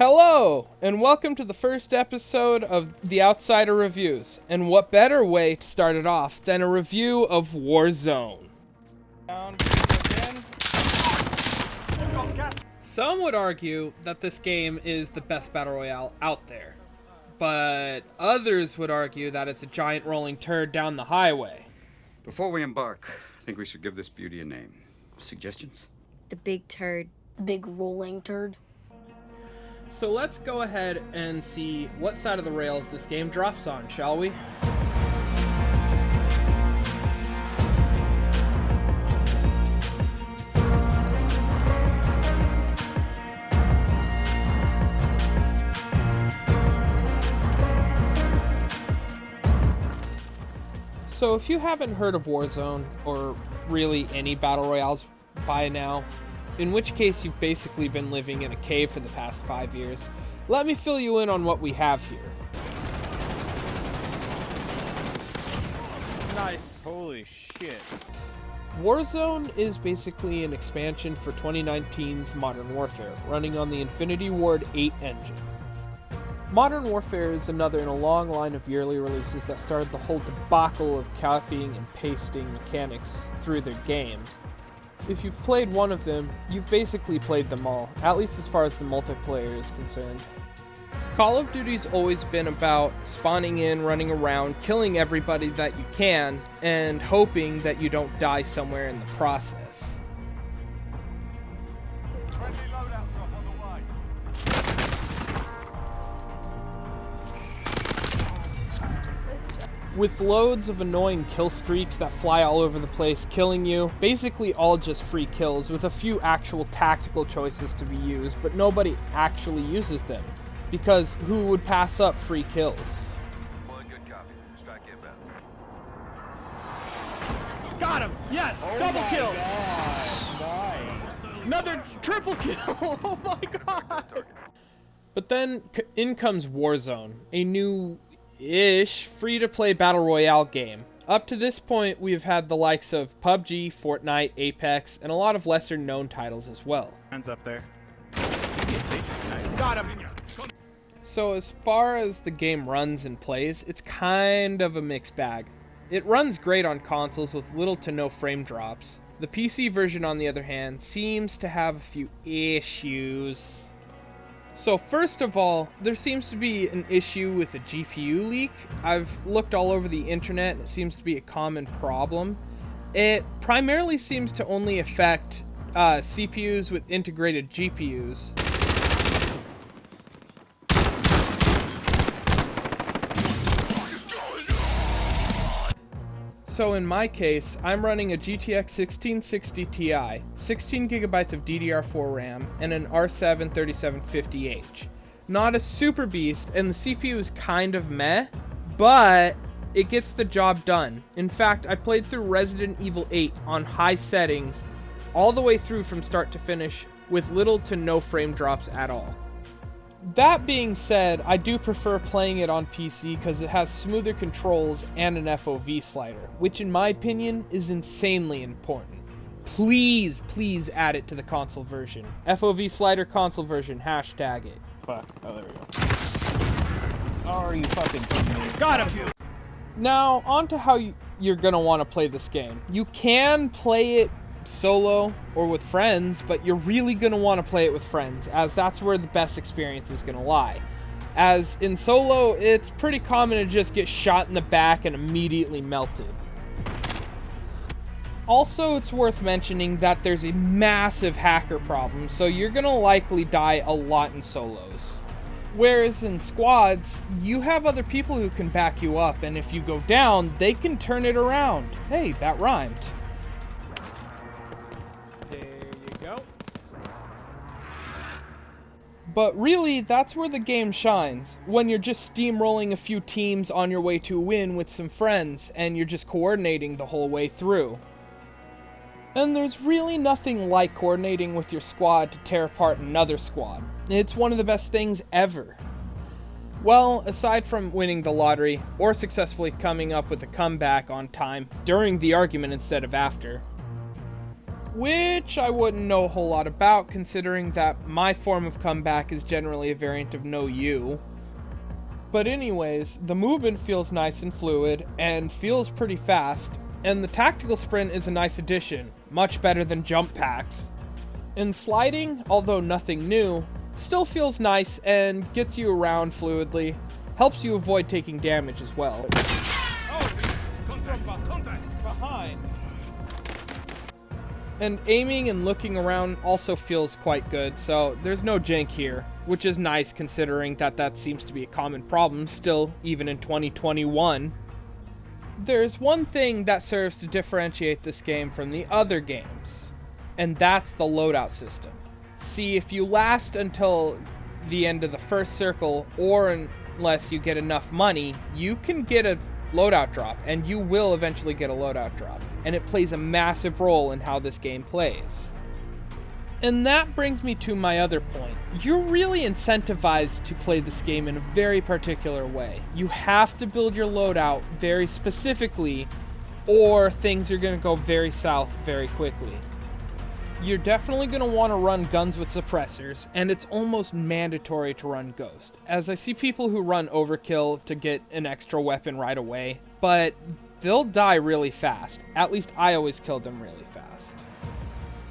Hello, and welcome to the first episode of The Outsider Reviews. And what better way to start it off than a review of Warzone? Some would argue that this game is the best battle royale out there, but others would argue that it's a giant rolling turd down the highway. Before we embark, I think we should give this beauty a name. Suggestions? The big turd. The big rolling turd. So let's go ahead and see what side of the rails this game drops on, shall we? So if you haven't heard of Warzone, or really any battle royales by now, in which case you've basically been living in a cave for the past 5 years, let me fill you in on what we have here. Nice. Holy shit. Warzone is basically an expansion for 2019's Modern Warfare, running on the Infinity Ward 8 engine. Modern Warfare is another in a long line of yearly releases that started the whole debacle of copying and pasting mechanics through their games. If you've played one of them, you've basically played them all, at least as far as the multiplayer is concerned. Call of Duty's always been about spawning in, running around, killing everybody that you can, and hoping that you don't die somewhere in the process. With loads of annoying kill streaks that fly all over the place, killing you. Basically all just free kills, with a few actual tactical choices to be used, but nobody actually uses them. Because who would pass up free kills? Got him! Yes! Oh Double kill! Nice. Another triple kill! Oh my god! But then in comes Warzone, a new-ish free-to-play battle royale game. Up to this point, we've had the likes of PUBG, Fortnite, Apex, and a lot of lesser-known titles as well. Hands up there. Nice. Got him! So as far as the game runs and plays, it's kind of a mixed bag. It runs great on consoles with little to no frame drops. The PC version, on the other hand, seems to have a few issues. So first of all, there seems to be an issue with a GPU leak. I've looked all over the internet and it seems to be a common problem. It primarily seems to only affect CPUs with integrated GPUs. So in my case, I'm running a GTX 1660 Ti, 16 gigabytes of DDR4 RAM, and an R7 3750H. Not a super beast, and the CPU is kind of meh, but it gets the job done. In fact, I played through Resident Evil 8 on high settings, all the way through from start to finish, with little to no frame drops at all. That being said, I do prefer playing it on PC because it has smoother controls and an FOV slider, which in my opinion is insanely important. Please, please add it to the console version. FOV slider console version, hashtag it. Fuck. Oh, there we go. Oh, are you fucking kidding me? Got him! Now, on to how you're going to want to play this game. You can play it solo or with friends, but you're really going to want to play it with friends, as that's where the best experience is going to lie. As in solo, it's pretty common to just get shot in the back and immediately melted. Also, it's worth mentioning that there's a massive hacker problem, so you're going to likely die a lot in solos. Whereas in squads, you have other people who can back you up, and if you go down, they can turn it around. Hey, that rhymed. But really, that's where the game shines, when you're just steamrolling a few teams on your way to a win with some friends, and you're just coordinating the whole way through. And there's really nothing like coordinating with your squad to tear apart another squad. It's one of the best things ever. Well, aside from winning the lottery, or successfully coming up with a comeback on time during the argument instead of after, which I wouldn't know a whole lot about considering that my form of comeback is generally a variant of no you. But anyways, the movement feels nice and fluid and feels pretty fast, and the tactical sprint is a nice addition, much better than jump packs. And sliding, although nothing new, still feels nice and gets you around fluidly, helps you avoid taking damage as well. Oh, come from behind. And aiming and looking around also feels quite good, so there's no jank here, which is nice considering that seems to be a common problem still, even in 2021. There's one thing that serves to differentiate this game from the other games, and that's the loadout system. See, if you last until the end of the first circle, or unless you get enough money, you can get a loadout drop, and you will eventually get a loadout drop, and it plays a massive role in how this game plays. And that brings me to my other point. You're really incentivized to play this game in a very particular way. You have to build your loadout very specifically, or things are going to go very south very quickly. You're definitely going to want to run guns with suppressors, and it's almost mandatory to run Ghost, as I see people who run Overkill to get an extra weapon right away, but they'll die really fast. At least I always killed them really fast.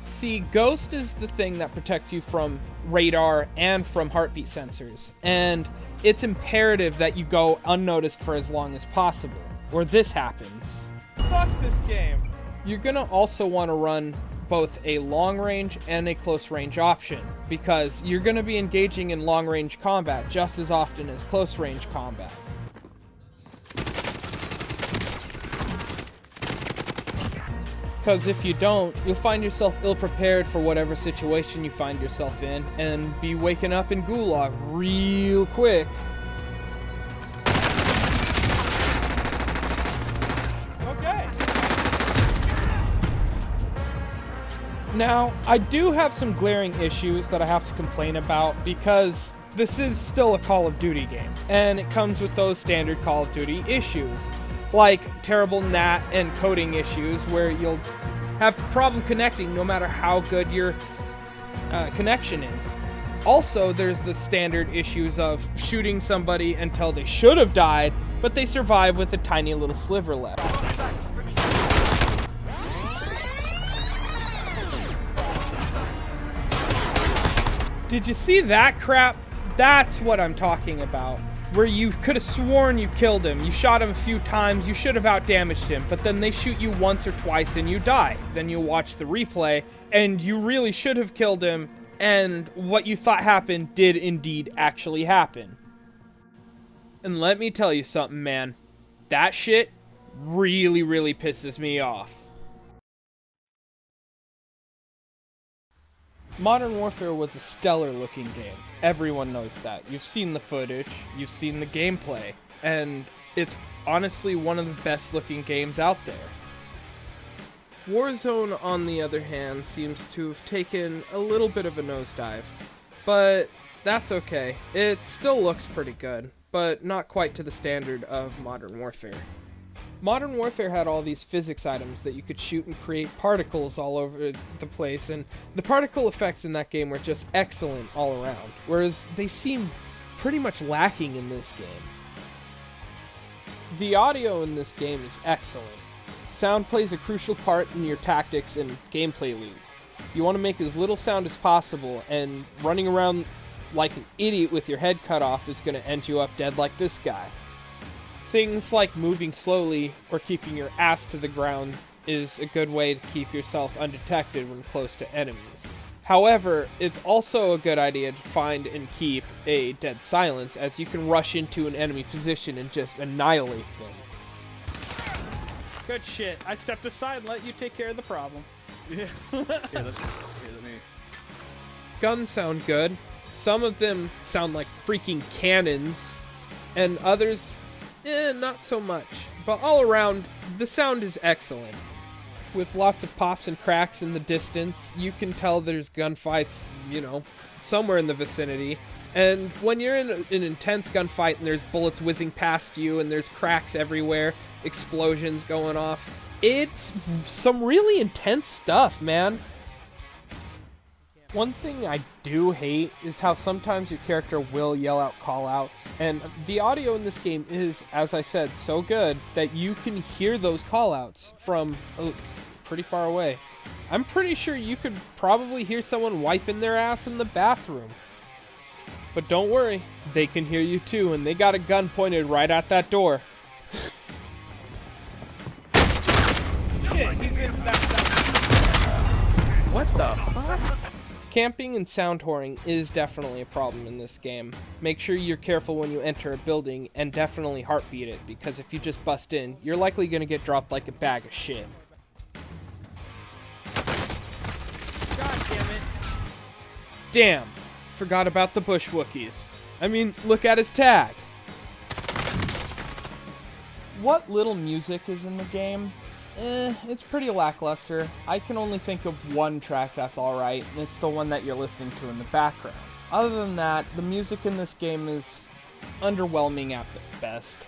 See, Ghost is the thing that protects you from radar and from heartbeat sensors, and it's imperative that you go unnoticed for as long as possible, or this happens. Fuck this game. You're going to also want to run both a long range and a close range option, because you're going to be engaging in long range combat just as often as close range combat. Because if you don't, you'll find yourself ill-prepared for whatever situation you find yourself in, and be waking up in Gulag real quick. Okay. Now, I do have some glaring issues that I have to complain about, because this is still a Call of Duty game, and it comes with those standard Call of Duty issues, like terrible NAT and coding issues where you'll have problem connecting no matter how good your connection is. Also, there's the standard issues of shooting somebody until they should have died, but they survive with a tiny little sliver left. Did you see that crap? That's what I'm talking about. Where you could have sworn you killed him, you shot him a few times, you should have outdamaged him, but then they shoot you once or twice and you die. Then you watch the replay, and you really should have killed him, and what you thought happened did indeed actually happen. And let me tell you something, man. That shit really, really pisses me off. Modern Warfare was a stellar looking game. Everyone knows that. You've seen the footage, you've seen the gameplay, and it's honestly one of the best looking games out there. Warzone, on the other hand, seems to have taken a little bit of a nosedive, but that's okay. It still looks pretty good, but not quite to the standard of Modern Warfare. Modern Warfare had all these physics items that you could shoot and create particles all over the place, and the particle effects in that game were just excellent all around, whereas they seem pretty much lacking in this game. The audio in this game is excellent. Sound plays a crucial part in your tactics and gameplay loop. You want to make as little sound as possible, and running around like an idiot with your head cut off is going to end you up dead like this guy. Things like moving slowly or keeping your ass to the ground is a good way to keep yourself undetected when close to enemies. However, it's also a good idea to find and keep a dead silence, as you can rush into an enemy position and just annihilate them. Good shit. I stepped aside and let you take care of the problem. Yeah. Let me. Guns sound good. Some of them sound like freaking cannons, and others, not so much. But all around, the sound is excellent. With lots of pops and cracks in the distance, you can tell there's gunfights, somewhere in the vicinity. And when you're in an intense gunfight and there's bullets whizzing past you and there's cracks everywhere, explosions going off, it's some really intense stuff, man. One thing I do hate is how sometimes your character will yell out callouts, and the audio in this game is, as I said, so good that you can hear those callouts from pretty far away. I'm pretty sure you could probably hear someone wiping their ass in the bathroom. But don't worry, they can hear you too, and they got a gun pointed right at that door. Shit, he's in that. What the fuck? Camping and sound whoring is definitely a problem in this game. Make sure you're careful when you enter a building, and definitely heartbeat it, because if you just bust in, you're likely going to get dropped like a bag of shit. God damn it. Damn, forgot about the bush Wookiees. I mean, look at his tag. What little music is in the game? It's pretty lackluster. I can only think of one track that's alright, and it's the one that you're listening to in the background. Other than that, the music in this game is underwhelming at best.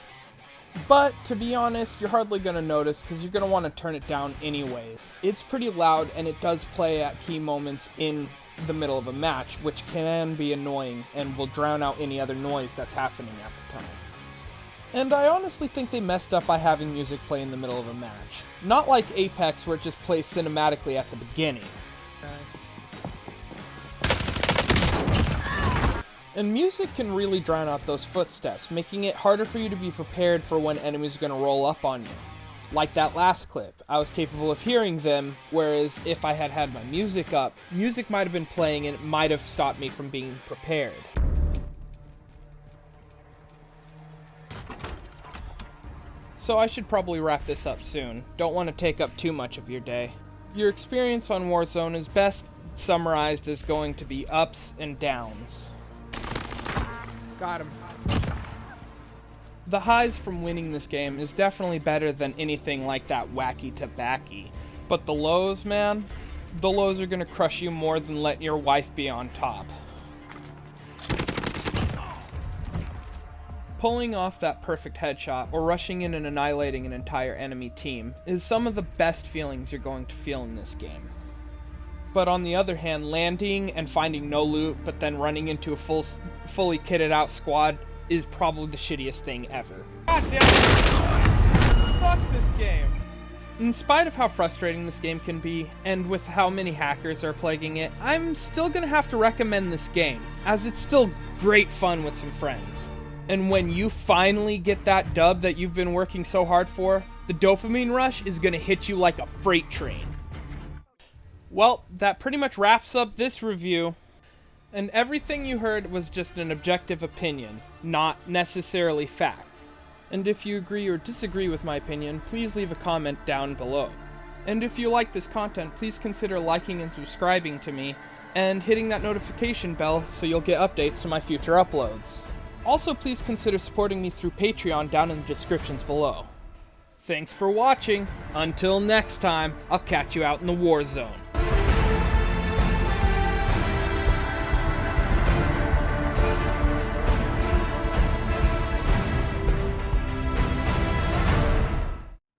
But, to be honest, you're hardly going to notice because you're going to want to turn it down anyways. It's pretty loud, and it does play at key moments in the middle of a match, which can be annoying and will drown out any other noise that's happening at the time. And I honestly think they messed up by having music play in the middle of a match. Not like Apex, where it just plays cinematically at the beginning. And music can really drown out those footsteps, making it harder for you to be prepared for when enemies are going to roll up on you. Like that last clip, I was capable of hearing them, whereas if I had had my music up, music might have been playing and it might have stopped me from being prepared. So I should probably wrap this up soon. Don't want to take up too much of your day. Your experience on Warzone is best summarized as going to be ups and downs. Got him. The highs from winning this game is definitely better than anything like that wacky tobacco. But the lows, man, the lows are gonna crush you more than letting your wife be on top. Pulling off that perfect headshot or rushing in and annihilating an entire enemy team is some of the best feelings you're going to feel in this game. But on the other hand, landing and finding no loot but then running into a fully kitted out squad is probably the shittiest thing ever. God damn it! Fuck this game! In spite of how frustrating this game can be, and with how many hackers are plaguing it, I'm still gonna have to recommend this game, as it's still great fun with some friends. And when you finally get that dub that you've been working so hard for, the dopamine rush is gonna hit you like a freight train. Well, that pretty much wraps up this review. And everything you heard was just an objective opinion, not necessarily fact. And if you agree or disagree with my opinion, please leave a comment down below. And if you like this content, please consider liking and subscribing to me, and hitting that notification bell so you'll get updates to my future uploads. Also, please consider supporting me through Patreon down in the descriptions below. Thanks for watching. Until next time, I'll catch you out in the war zone.